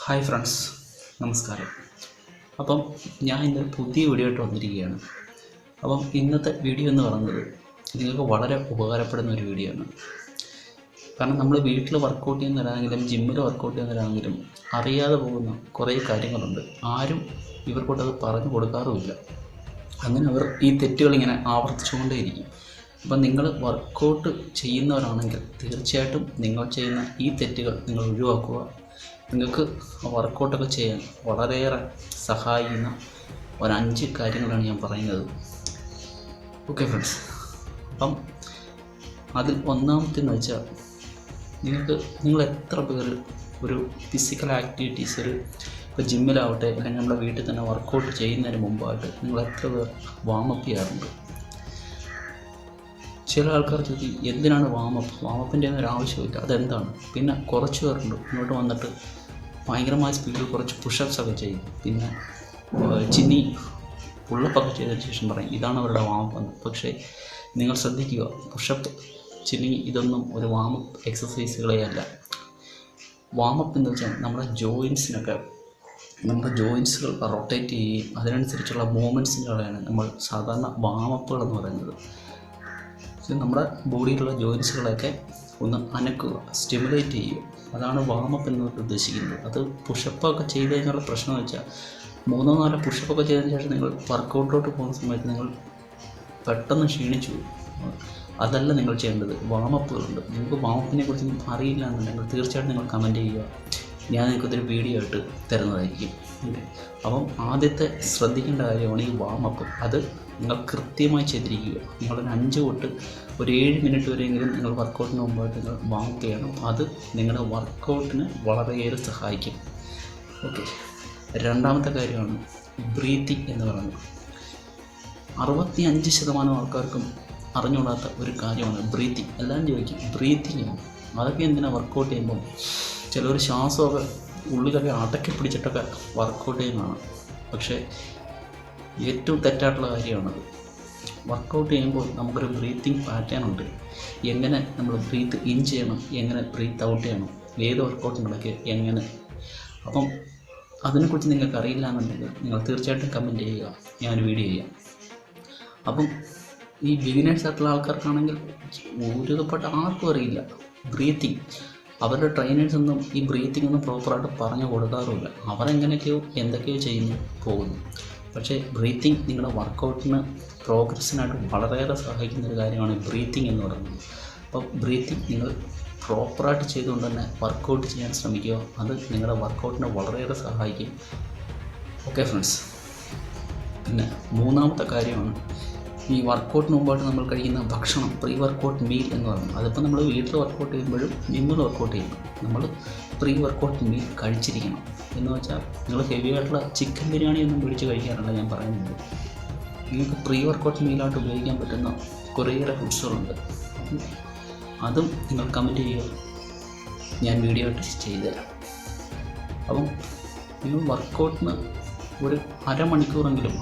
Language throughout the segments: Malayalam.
ഹായ് ഫ്രണ്ട്സ്, നമസ്കാരം. അപ്പം ഞാൻ ഇന്നൊരു പുതിയ വീഡിയോ ആയിട്ട് വന്നിരിക്കുകയാണ്. അപ്പം ഇന്നത്തെ വീഡിയോ എന്ന് പറയുന്നത് നിങ്ങൾക്ക് വളരെ ഉപകാരപ്പെടുന്ന ഒരു വീഡിയോ ആണ്. കാരണം നമ്മൾ വീട്ടിൽ വർക്കൗട്ട് ചെയ്യുന്നവരാണെങ്കിലും ജിമ്മിൽ വർക്കൗട്ട് ചെയ്യുന്നവരാണെങ്കിലും അറിയാതെ പോകുന്ന കുറേ കാര്യങ്ങളുണ്ട്. ആരും ഇവർക്കൊട്ടത് പറഞ്ഞു കൊടുക്കാറുമില്ല. അങ്ങനെ അവർ ഈ തെറ്റുകളിങ്ങനെ ആവർത്തിച്ചുകൊണ്ടേയിരിക്കും. അപ്പം നിങ്ങൾ വർക്കൗട്ട് ചെയ്യുന്നവരാണെങ്കിൽ തീർച്ചയായിട്ടും നിങ്ങൾ ചെയ്യുന്ന ഈ തെറ്റുകൾ നിങ്ങൾ ഒഴിവാക്കുക. നിങ്ങൾക്ക് വർക്കൗട്ടൊക്കെ ചെയ്യാൻ വളരെയേറെ സഹായിക്കുന്ന ഒരു 5 കാര്യങ്ങളാണ് ഞാൻ പറയുന്നത്. ഓക്കെ ഫ്രണ്ട്സ്, അപ്പം അതിൽ ഒന്നാമത്തെന്ന് വെച്ചാൽ നിങ്ങൾ എത്ര പേർ ഒരു ഫിസിക്കൽ ആക്ടിവിറ്റീസ് ഇപ്പോൾ ജിമ്മിലാവട്ടെ അല്ലെങ്കിൽ നമ്മുടെ വീട്ടിൽ തന്നെ വർക്കൗട്ട് ചെയ്യുന്നതിന് മുമ്പായിട്ട് നിങ്ങൾ എത്ര പേർ വാമപ്പ് ചെയ്യാറുണ്ട്? ചില ആൾക്കാർ ചോദിക്കും, എന്തിനാണ് വാമപ്പിൻ്റെ ഒന്നും ഒരു ആവശ്യമില്ല, അതെന്താണ്? പിന്നെ കുറച്ച് പേരുണ്ട് ഇങ്ങോട്ട് വന്നിട്ട് ഭയങ്കരമായ സ്പീഡിൽ കുറച്ച് പുഷപ്സ് ഒക്കെ ചെയ്യും, പിന്നെ ചിന്നി പുള്ളപ്പൊക്കെ ചെയ്തതിന് ശേഷം പറയും ഇതാണ് അവരുടെ വാമപ്പ് എന്ന്. പക്ഷേ നിങ്ങൾ ശ്രദ്ധിക്കുക, പുഷപ്പ്, ചിന്നി ഇതൊന്നും ഒരു വാമപ്പ് എക്സസൈസുകളേ അല്ല. വാമപ്പ് എന്ന് വെച്ചാൽ നമ്മുടെ ജോയിൻസുകൾ റൊട്ടേറ്റ് ചെയ്യുകയും അതിനനുസരിച്ചുള്ള മൂവ്മെൻറ്റ്സിനാണ് നമ്മൾ സാധാരണ വാമപ്പുകൾ എന്ന് പറയുന്നത്. നമ്മുടെ ബോഡിയിലുള്ള ജോയിൻസുകളൊക്കെ ഒന്ന് അനക്കുക, സ്റ്റിമുലേറ്റ് ചെയ്യുക, അതാണ് വാമപ്പ് എന്നുകൊണ്ട് ഉദ്ദേശിക്കുന്നത്. അത് പുഷപ്പൊക്കെ ചെയ്ത് കഴിഞ്ഞുള്ള പ്രശ്നം എന്ന് വെച്ചാൽ 3-4 പുഷപ്പൊക്കെ ചെയ്തതിന് ശേഷം നിങ്ങൾ വർക്കൗട്ടിലോട്ട് പോകുന്ന സമയത്ത് നിങ്ങൾ പെട്ടെന്ന് ക്ഷീണിച്ചു പോകും. അതല്ല നിങ്ങൾ ചെയ്യേണ്ടത്. വാമപ്പുകളുണ്ട്. നിങ്ങൾക്ക് വാമപ്പിനെ കുറിച്ച് അറിയില്ല എന്നുണ്ടെങ്കിൽ തീർച്ചയായിട്ടും നിങ്ങൾ കമൻറ്റ് ചെയ്യുക, ഞാൻ നിങ്ങൾക്കൊരു വീഡിയോ ആയിട്ട് തരുന്നതായിരിക്കും. അപ്പം ആദ്യത്തെ ശ്രദ്ധിക്കേണ്ട കാര്യമാണ് ഈ വാമപ്പ്. അത് നിങ്ങൾ കൃത്യമായി ചെയ്തിരിക്കുക. നിങ്ങളൊരു 5 തൊട്ട് ഒരു 7 മിനിറ്റ് വരെയെങ്കിലും നിങ്ങൾ വർക്കൗട്ടിന് മുമ്പായിട്ട് നിങ്ങൾ വാമപ്പ് ചെയ്യണം. അത് നിങ്ങളുടെ വർക്കൗട്ടിന് വളരെയേറെ സഹായിക്കും. ഓക്കെ, രണ്ടാമത്തെ കാര്യമാണ് ബ്രീത്തിങ് എന്ന് പറയുന്നത്. 65% ആൾക്കാർക്കും അറിഞ്ഞുകൂടാത്ത ഒരു കാര്യമാണ് ബ്രീത്തിങ്. എല്ലാം ചോദിക്കും ബ്രീത്തിങ് അതൊക്കെ എന്തിനാണ് വർക്കൗട്ട് ചെയ്യുമ്പോൾ ചിലർ ശ്വാസമൊക്കെ ഉള്ളിലൊക്കെ അടക്കി പിടിച്ചിട്ടൊക്കെ വർക്കൗട്ട് ചെയ്യുന്നതാണ്. പക്ഷേ ഏറ്റവും തെറ്റായിട്ടുള്ള കാര്യമാണത്. വർക്കൗട്ട് ചെയ്യുമ്പോൾ നമുക്കൊരു ബ്രീത്തിങ് പാറ്റേൺ ഉണ്ട്. എങ്ങനെ നമ്മൾ ബ്രീത്ത് ഇൻ ചെയ്യണം, എങ്ങനെ ബ്രീത്ത് ഔട്ട് ചെയ്യണം, ഏത് വർക്കൗട്ടിനിടയ്ക്ക് എങ്ങനെ. അപ്പം അതിനെക്കുറിച്ച് നിങ്ങൾക്ക് അറിയില്ല എന്നുണ്ടെങ്കിൽ നിങ്ങൾ തീർച്ചയായിട്ടും കമൻറ്റ് ചെയ്യുക, ഞാനൊരു വീഡിയോ ചെയ്യാം. അപ്പം ഈ ബിഗിനേഴ്സ് ആയിട്ടുള്ള ആൾക്കാർക്കാണെങ്കിൽ ഒരുപാട് ആർക്കും അറിയില്ല ബ്രീത്തിങ്. അവരുടെ ട്രെയിനേഴ്സൊന്നും ഈ ബ്രീത്തിങ് ഒന്നും പ്രോപ്പറായിട്ട് പറഞ്ഞു കൊടുക്കാറുമില്ല. അവരെങ്ങനെയൊക്കെയോ എന്തൊക്കെയോ ചെയ്യുന്നു പോകുന്നു. പക്ഷേ ബ്രീത്തിങ് നിങ്ങളുടെ വർക്കൗട്ടിന് പ്രോഗ്രസ്സിനായിട്ട് വളരെയേറെ സഹായിക്കുന്ന ഒരു കാര്യമാണ് ബ്രീത്തിങ് എന്ന് പറയുന്നത്. അപ്പോൾ ബ്രീത്തിങ് നിങ്ങൾ പ്രോപ്പറായിട്ട് ചെയ്തുകൊണ്ട് തന്നെ വർക്കൗട്ട് ചെയ്യാൻ ശ്രമിക്കുക. അത് നിങ്ങളുടെ വർക്കൗട്ടിനെ വളരെയേറെ സഹായിക്കും. ഓക്കെ ഫ്രണ്ട്സ്, പിന്നെ മൂന്നാമത്തെ കാര്യമാണ് ഈ വർക്കൗട്ടിന് മുമ്പായിട്ട് നമ്മൾ കഴിക്കുന്ന ഭക്ഷണം, പ്രീ വർക്കൗട്ട് മീൽ എന്ന് പറയുന്നത്. അതിപ്പോൾ നമ്മൾ വീട്ടിൽ വർക്കൗട്ട് ചെയ്യുമ്പോഴും ജിമ്മിൽ വർക്കൗട്ട് ചെയ്യുമ്പോൾ നമ്മൾ പ്രീ വർക്കൗട്ട് മീൽ കഴിച്ചിരിക്കണം. എന്ന് വെച്ചാൽ നിങ്ങൾ ഹെവി ആയിട്ടുള്ള ചിക്കൻ ബിരിയാണി ഒന്നും പിടിച്ച് കഴിക്കാനല്ല ഞാൻ പറയുന്നത്. നിങ്ങൾക്ക് പ്രീ വർക്കൗട്ട് മീലായിട്ട് ഉപയോഗിക്കാൻ പറ്റുന്ന കുറേയേറെ ഫുഡ്സുകളുണ്ട്. അതും നിങ്ങൾ കമൻറ്റ് ചെയ്യുക, ഞാൻ വീഡിയോ ആയിട്ട് ചെയ്തുതരാം. അപ്പം നിങ്ങൾ വർക്കൗട്ടിന് ഒരു അരമണിക്കൂറെങ്കിലും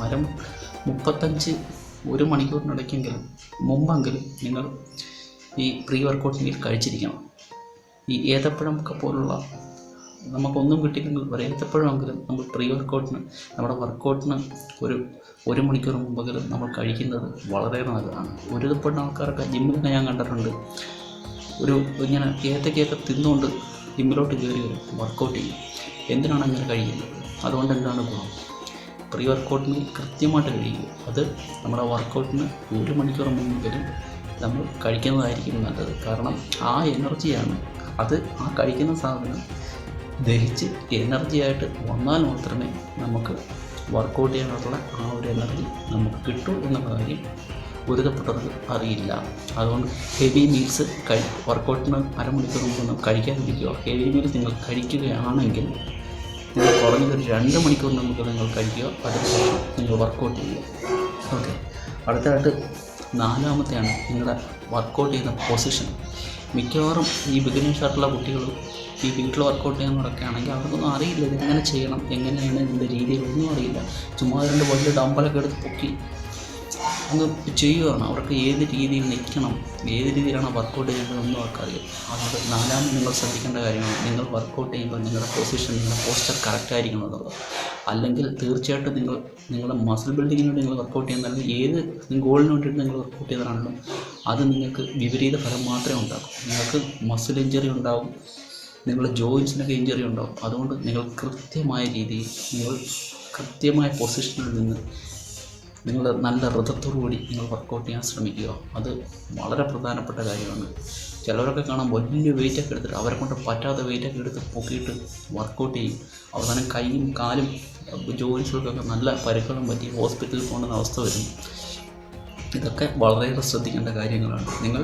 1 മണിക്കൂറിനിടയ്ക്കെങ്കിലും മുമ്പെങ്കിലും നിങ്ങൾ ഈ പ്രീ വർക്കൗട്ട് മീൽ കഴിച്ചിരിക്കണം. ഈ ഏത്തപ്പഴമൊക്കെ പോലുള്ള നമുക്കൊന്നും കിട്ടിയില്ലെങ്കിൽ ഏത്തപ്പഴമെങ്കിലും നമ്മൾ പ്രീ വർക്കൗട്ടിന് നമ്മുടെ വർക്കൗട്ടിന് ഒരു 1 മണിക്കൂർ മുമ്പെങ്കിലും നമ്മൾ കഴിക്കുന്നത് വളരെ നല്ലതാണ്. ഒരുപാട് ആൾക്കാരൊക്കെ ജിമ്മിലൊക്കെ ഞാൻ കണ്ടിട്ടുണ്ട്, ഇങ്ങനെ ഏത്തക്കയൊക്കെ തിന്നുകൊണ്ട് ജിമ്മിലോട്ട് കയറി വരും, വർക്കൗട്ട് ചെയ്യും. എന്തിനാണ് അങ്ങനെ കഴിക്കുന്നത്? അതുകൊണ്ട് എന്താണ് ഗുണം? പ്രീ വർക്കൗട്ട് മീൽ കൃത്യമായിട്ട് കഴിയുക. അത് നമ്മുടെ വർക്കൗട്ടിന് 1 മണിക്കൂർ മുമ്പെങ്കിലും നമ്മൾ കഴിക്കുന്നതായിരിക്കും നല്ലത്. കാരണം ആ എനർജിയാണ് അത്, ആ കഴിക്കുന്ന സാധനം ദഹിച്ച് എനർജിയായിട്ട് വന്നാൽ മാത്രമേ നമുക്ക് വർക്കൗട്ട് ചെയ്യാനുള്ള ആ ഒരു എനർജി നമുക്ക് കിട്ടൂ എന്നുള്ള കാര്യം ഒരുതപ്പെട്ടവർക്ക് അറിയില്ല. അതുകൊണ്ട് ഹെവി മീൽസ് വർക്കൗട്ടിന് അരമണിക്കൂർ മുമ്പ് കഴിക്കാതിരിക്കുക. ഹെവി മീൽസ് നിങ്ങൾ കഴിക്കുകയാണെങ്കിൽ നിങ്ങൾ കുറഞ്ഞതൊരു 2 മണിക്കൂർ നമുക്ക് നിങ്ങൾ കഴിക്കുക. അതിനുശേഷം നിങ്ങൾ വർക്കൗട്ട് ചെയ്യുക. ഓക്കെ, അടുത്തതായിട്ട് 4-മത്തെയാണ് നിങ്ങളുടെ വർക്കൗട്ട് ചെയ്യുന്ന പൊസിഷൻ. മിക്കവാറും ഈ ബിഗിനേഴ്സ് ആയിട്ടുള്ള കുട്ടികൾ ഈ വീട്ടിൽ വർക്കൗട്ട് ചെയ്യുന്നവരൊക്കെ ആണെങ്കിൽ അവർക്കൊന്നും അറിയില്ല ഇതെങ്ങനെ ചെയ്യണം, എങ്ങനെയാണ് ഇതിൻ്റെ രീതികളൊന്നും അറിയില്ല. ചുമ്മാ 2 വലിയ ഡമ്പലൊക്കെ എടുത്ത് പൊക്കി അങ്ങ് ചെയ്യുകയാണ്. അവർക്ക് ഏത് രീതിയിൽ നിൽക്കണം, ഏത് രീതിയിലാണ് വർക്കൗട്ട് ചെയ്യേണ്ടതെന്നും അവർക്കറിയാം. അതുകൊണ്ട് നാലാമത് നിങ്ങൾ ശ്രദ്ധിക്കേണ്ട കാര്യമാണ്, നിങ്ങൾ വർക്കൗട്ട് ചെയ്യുമ്പോൾ നിങ്ങളുടെ പൊസിഷൻ, നിങ്ങളുടെ പോസ്ചർ കറക്റ്റായിരിക്കണം എന്നുള്ളത്. അല്ലെങ്കിൽ തീർച്ചയായിട്ടും നിങ്ങളുടെ മസിൽ ബിൽഡിങ്ങിന് വേണ്ടി നിങ്ങൾ വർക്കൗട്ട് ചെയ്യുന്നതല്ല, ഏത് ഗോളിന് വേണ്ടിയിട്ട് നിങ്ങൾ വർക്കൗട്ട് ചെയ്തതാണെങ്കിലും അത് നിങ്ങൾക്ക് വിപരീത ഫലം മാത്രമേ ഉണ്ടാക്കൂ. നിങ്ങൾക്ക് മസിൽ ഇഞ്ചറി ഉണ്ടാകും, നിങ്ങളുടെ ജോയിൻസിനൊക്കെ ഇഞ്ചറി ഉണ്ടാകും. അതുകൊണ്ട് നിങ്ങൾ കൃത്യമായ രീതിയിൽ, നിങ്ങൾ കൃത്യമായ പൊസിഷനിൽ നിന്ന് നിങ്ങൾ നല്ല കൂടി നിങ്ങൾ വർക്കൗട്ട് ചെയ്യാൻ ശ്രമിക്കുക. അത് വളരെ പ്രധാനപ്പെട്ട കാര്യമാണ്. ചിലവരൊക്കെ കാണാൻ വലിയ വെയിറ്റൊക്കെ എടുത്തിട്ട് അവരെ കൊണ്ട് പറ്റാത്ത വെയിറ്റൊക്കെ എടുത്ത് പൊക്കിയിട്ട് വർക്കൗട്ട് ചെയ്യും. അവസാനം കൈയും കാലും ജോയിൻസുകൾക്കൊക്കെ നല്ല പരുക്കളും പറ്റി ഹോസ്പിറ്റലിൽ പോകേണ്ട അവസ്ഥ വരുന്നു. ഇതൊക്കെ വളരെയേറെ ശ്രദ്ധിക്കേണ്ട കാര്യങ്ങളാണ്. നിങ്ങൾ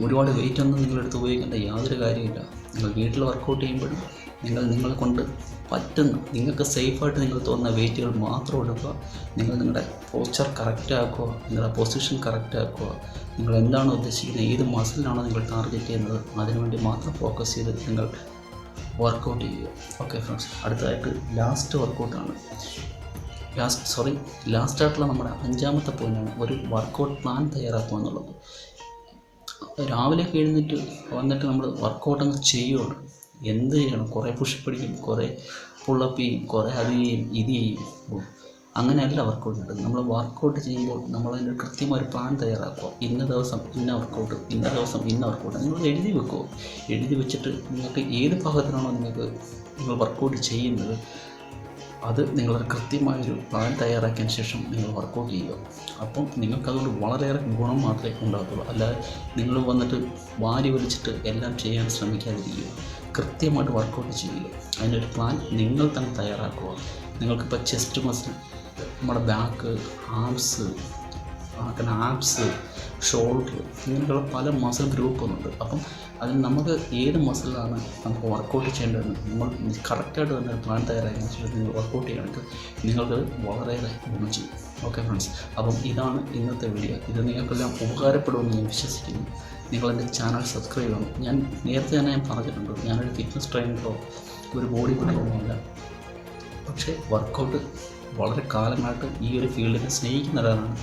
ഒരുപാട് വെയിറ്റൊന്നും നിങ്ങളെടുത്ത് ഉപയോഗിക്കേണ്ട യാതൊരു കാര്യമില്ല. നിങ്ങൾ വീട്ടിൽ വർക്കൗട്ട് ചെയ്യുമ്പോഴും നിങ്ങളെ കൊണ്ട് പറ്റുന്ന, നിങ്ങൾക്ക് സേഫായിട്ട് നിങ്ങൾ തോന്നുന്ന വെയിറ്റുകൾ മാത്രം എടുക്കുക. നിങ്ങളുടെ പോസ്ചർ കറക്റ്റ് ആക്കുക, നിങ്ങളുടെ പൊസിഷൻ കറക്റ്റ് ആക്കുക. നിങ്ങൾ എന്താണ് ഉദ്ദേശിക്കുന്നത്, ഏത് മസിലാണോ നിങ്ങൾ ടാർഗറ്റ് ചെയ്യുന്നത്, അതിനുവേണ്ടി മാത്രം ഫോക്കസ് ചെയ്ത് നിങ്ങൾ വർക്കൗട്ട് ചെയ്യുക. ഓക്കെ ഫ്രണ്ട്സ്, അടുത്തതായിട്ട് ലാസ്റ്റ് വർക്കൗട്ടാണ്. ലാസ്റ്റായിട്ടുള്ള നമ്മുടെ 5ാമത്തെ പോയിൻ്റാണ് ഒരു വർക്കൗട്ട് പ്ലാൻ തയ്യാറാക്കുക എന്നുള്ളത്. രാവിലെ എഴുന്നേറ്റ് വന്നിട്ട് നമ്മൾ വർക്കൗട്ട് അങ്ങ് ചെയ്യുകയാണ്. എന്ത് ചെയ്യണം, കുറേ പുഷപ്പ് അടിക്കും, കുറേ പുള്ളപ്പ് ചെയ്യും, കുറേ അത് ചെയ്യും, ഇത് ചെയ്യും. അങ്ങനെയല്ല വർക്കൗട്ട് ഉണ്ട്. നമ്മൾ വർക്കൗട്ട് ചെയ്യുമ്പോൾ നമ്മളതിൻ്റെ കൃത്യമായൊരു പ്ലാൻ തയ്യാറാക്കുക. ഇന്ന ദിവസം ഇന്ന വർക്കൗട്ട്, ഇന്ന ദിവസം ഇന്ന വർക്കൗട്ട് നിങ്ങൾ എഴുതി വെക്കുക. എഴുതി വെച്ചിട്ട് നിങ്ങൾക്ക് ഏത് ഭാഗത്തിനാണോ നിങ്ങൾ വർക്കൗട്ട് ചെയ്യുന്നത് അത് നിങ്ങളൊരു കൃത്യമായൊരു പ്ലാൻ തയ്യാറാക്കിയതിന് ശേഷം നിങ്ങൾ വർക്കൗട്ട് ചെയ്യുക. അപ്പം നിങ്ങൾക്കതുകൊണ്ട് വളരെയേറെ ഗുണം മാത്രമേ ഉണ്ടാകത്തുള്ളൂ. അല്ലാതെ നിങ്ങൾ വന്നിട്ട് വാരി വലിച്ചിട്ട് എല്ലാം ചെയ്യാൻ ശ്രമിക്കാതിരിക്കുക. കൃത്യമായിട്ട് വർക്കൗട്ട് ചെയ്യുക. അതിനൊരു പ്ലാൻ നിങ്ങൾ തന്നെ തയ്യാറാക്കുക. നിങ്ങൾക്കിപ്പോൾ ചെസ്റ്റ് മസിൽ, നമ്മുടെ ബാക്ക്, ആംസ്, ആബ്സ്, ഷോൾഡർ, ഇങ്ങനെയുള്ള പല മസിൽ ഗ്രൂപ്പുകളുണ്ട്. അപ്പം അതിൽ നമുക്ക് ഏത് മസിലാണ് നമുക്ക് വർക്കൗട്ട് ചെയ്യേണ്ടതെന്ന് നമ്മൾ കറക്റ്റായിട്ട് തന്നെ ഒരു പ്ലാൻ തയ്യാറാക്കിയ ശേഷം നിങ്ങൾ വർക്കൗട്ട് ചെയ്യുകയാണെങ്കിൽ നിങ്ങൾക്കത് വളരെയേറെ ഗുണം ചെയ്യും. ഓക്കെ ഫ്രണ്ട്സ്, അപ്പം ഇതാണ് ഇന്നത്തെ വീഡിയോ. ഇത് നിങ്ങൾക്കെല്ലാം ഉപകാരപ്പെടുമെന്ന് ഞാൻ വിശ്വസിക്കുന്നു. നിങ്ങളെൻ്റെ ചാനൽ സബ്സ്ക്രൈബ് ചെയ്യണം. ഞാൻ നേരത്തെ തന്നെ പറഞ്ഞിട്ടുണ്ട്, ഞാനൊരു ഫിറ്റ്നസ് ട്രെയിനറോ ഒരു ബോഡി ബിൽഡറോ അല്ല. പക്ഷേ വർക്കൗട്ട് വളരെ കാലമായിട്ട് ഈ ഒരു ഫീൽഡിനെ സ്നേഹിക്കുന്ന ഒരാളാണ്.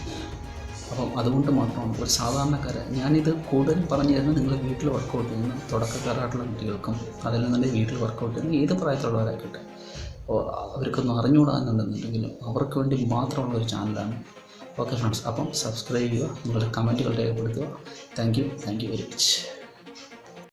അപ്പം അതുകൊണ്ട് മാത്രമാണ് ഒരു സാധാരണക്കാരൻ ഞാനിത് കൂടുതലും പറഞ്ഞു തരുന്നത്. നിങ്ങൾ വീട്ടിൽ വർക്കൗട്ട് ചെയ്യുന്ന തുടക്കക്കാരായിട്ടുള്ള കുട്ടികൾക്കും അതിൽ തന്നെ വീട്ടിൽ വർക്കൗട്ട് ചെയ്യുന്ന ഏത് പ്രായത്തിലുള്ളവരായിക്കോട്ടെ, അപ്പോൾ അവർക്കൊന്നും അറിഞ്ഞുകൂടാന്നുണ്ടെന്നുണ്ടെങ്കിലും അവർക്ക് വേണ്ടി മാത്രമുള്ള ഒരു ചാനലാണ്. ഓക്കെ ഫ്രണ്ട്സ്, അപ്പം സബ്സ്ക്രൈബ് ചെയ്യുക, നിങ്ങളുടെ കമൻറ്റുകൾ രേഖപ്പെടുത്തുക. Thank you very much.